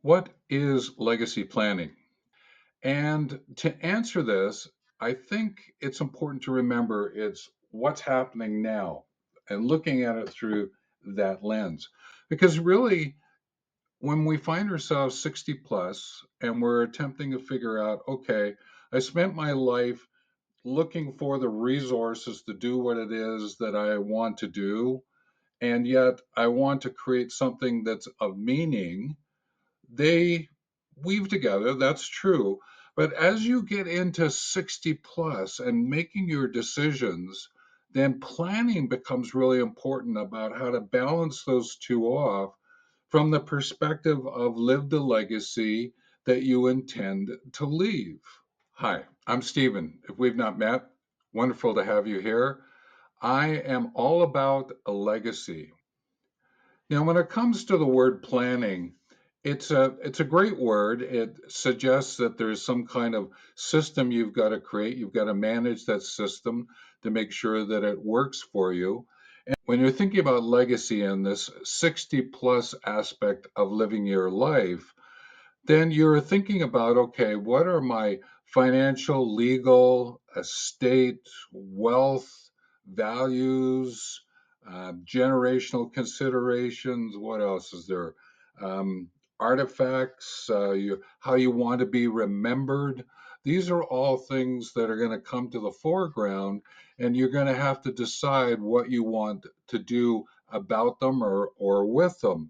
What is legacy planning? And to answer this, I think it's important to remember it's what's happening now and looking at it through that lens. Because really, when we find ourselves 60 plus and we're attempting to figure out, okay, I spent my life looking for the resources to do what it is that I want to do, and yet I want to create something that's of meaning. They weave together, that's true. But as you get into 60 plus and making your decisions, then planning becomes really important about how to balance those two off from the perspective of live the legacy that you intend to leave. Hi, I'm Stephen. If we've not met, wonderful to have you here. I am all about a legacy. Now, when it comes to the word planning, it's a great word. It suggests that there's some kind of system you've got to create. You've got to manage that system to make sure that it works for you. When you're thinking about legacy and this 60 plus aspect of living your life, then you're thinking about, okay, what are my financial, legal, estate, wealth, values, generational considerations? What else is there? Um, Artifacts, how you want to be remembered. These are all things that are going to come to the foreground, and you're going to have to decide what you want to do about them or with them.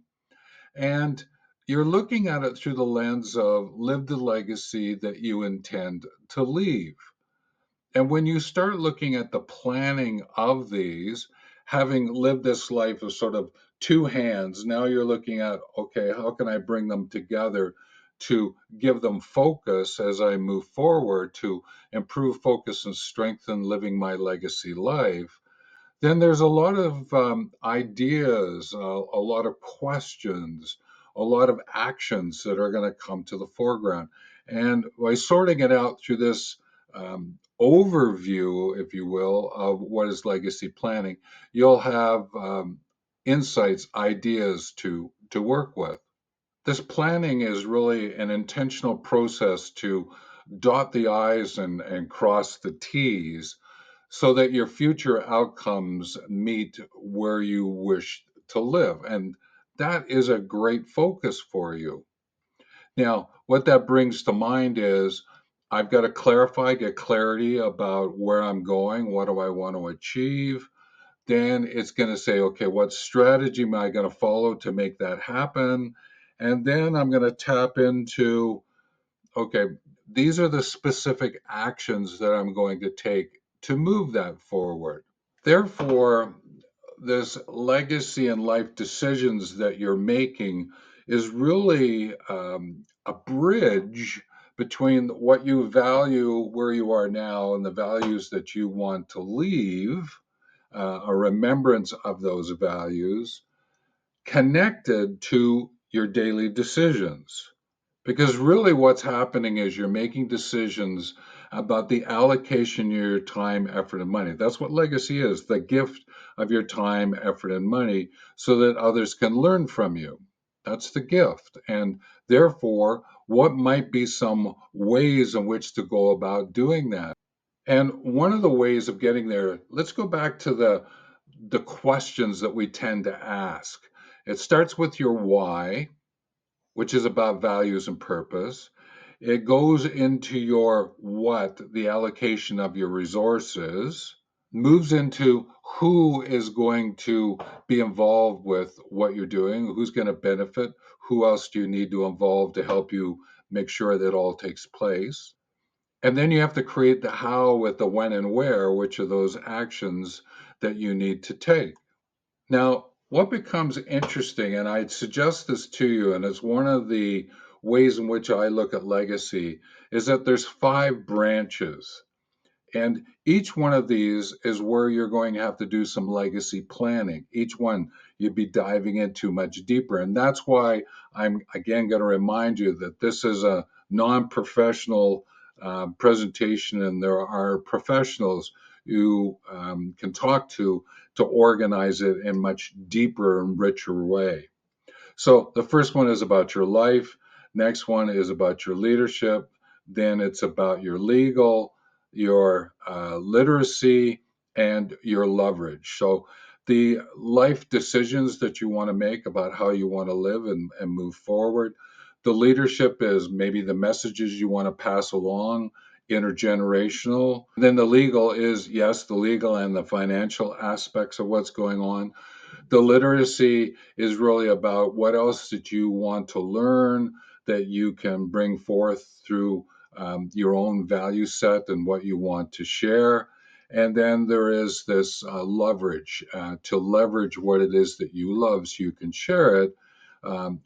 And you're looking at it through the lens of live the legacy that you intend to leave. And when you start looking at the planning of these, having lived this life of sort of two hands, now you're looking at, okay, how can I bring them together to give them focus as I move forward to improve focus and strengthen living my legacy life? Then there's a lot of ideas, a lot of questions, a lot of actions that are going to come to the foreground. And by sorting it out through this overview, if you will, of what is legacy planning, you'll have insights, ideas to work with. This planning is really an intentional process to dot the I's and cross the T's so that your future outcomes meet where you wish to live. And that is a great focus for you. Now, what that brings to mind is I've got to clarify, get clarity about where I'm going, what do I want to achieve. Then it's going to say, okay, what strategy am I going to follow to make that happen? And then I'm going to tap into, okay, these are the specific actions that I'm going to take to move that forward. Therefore, this legacy and life decisions that you're making is really a bridge between what you value where you are now and the values that you want to leave, a remembrance of those values connected to your daily decisions. Because really, what's happening is you're making decisions about the allocation of your time, effort, and money. That's what legacy is, the gift of your time, effort, and money so that others can learn from you. That's the gift. And therefore, what might be some ways in which to go about doing that? And one of the ways of getting there, let's go back to the questions that we tend to ask. It starts with your why, which is about values and purpose. It goes into your what, the allocation of your resources, moves into who is going to be involved with what you're doing, who's going to benefit, who else do you need to involve to help you make sure that all takes place. And then you have to create the how with the when and where, which are those actions that you need to take. Now, what becomes interesting, and I'd suggest this to you, and it's one of the ways in which I look at legacy, is that there's five branches. And each one of these is where you're going to have to do some legacy planning. Each one you'd be diving into much deeper. And that's why I'm again going to remind you that this is a non professional presentation, and there are professionals you can talk to organize it in much deeper and richer way. So the first one is about your life. Next one is about your leadership. Then it's about your legal, your literacy, and your leverage. So the life decisions that you want to make about how you want to live and move forward. The leadership is maybe the messages you want to pass along, intergenerational. And then the legal is, yes, the legal and the financial aspects of what's going on. The literacy is really about what else did you want to learn that you can bring forth through your own value set and what you want to share. And then there is this leverage to leverage what it is that you love so you can share it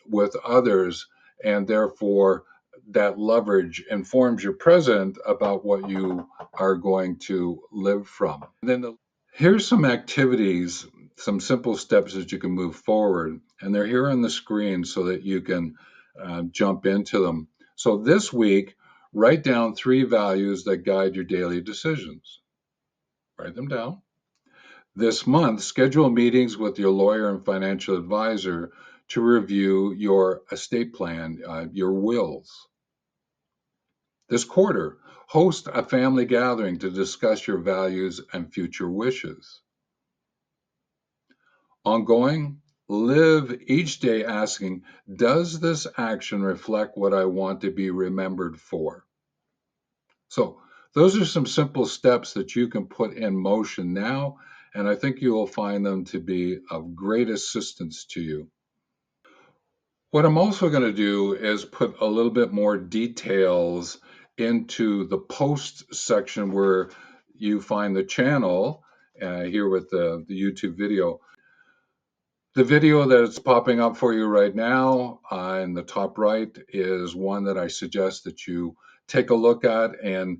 with others. And therefore, that leverage informs your present about what you are going to live from. And then here's some activities, some simple steps that you can move forward, and they're here on the screen so that you can jump into them. So this week, write down 3 values that guide your daily decisions. Write them down. This month, schedule meetings with your lawyer and financial advisor to review your estate plan, your wills. This quarter, host a family gathering to discuss your values and future wishes. Ongoing, live each day asking, does this action reflect what I want to be remembered for? So, those are some simple steps that you can put in motion now, and I think you will find them to be of great assistance to you. What I'm also going to do is put a little bit more details into the post section where you find the channel here with the YouTube video. The video that's popping up for you right now in the top right is one that I suggest that you take a look at and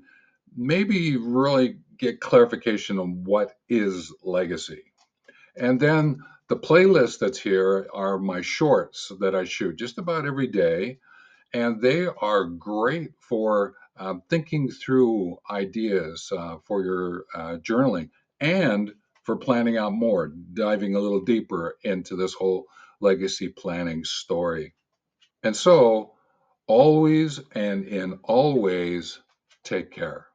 maybe really get clarification on what is legacy. And then the playlist that's here are my shorts that I shoot just about every day, and they are great for thinking through ideas for your journaling and for planning out more, diving a little deeper into this whole legacy planning story. And so, always and in all ways, take care.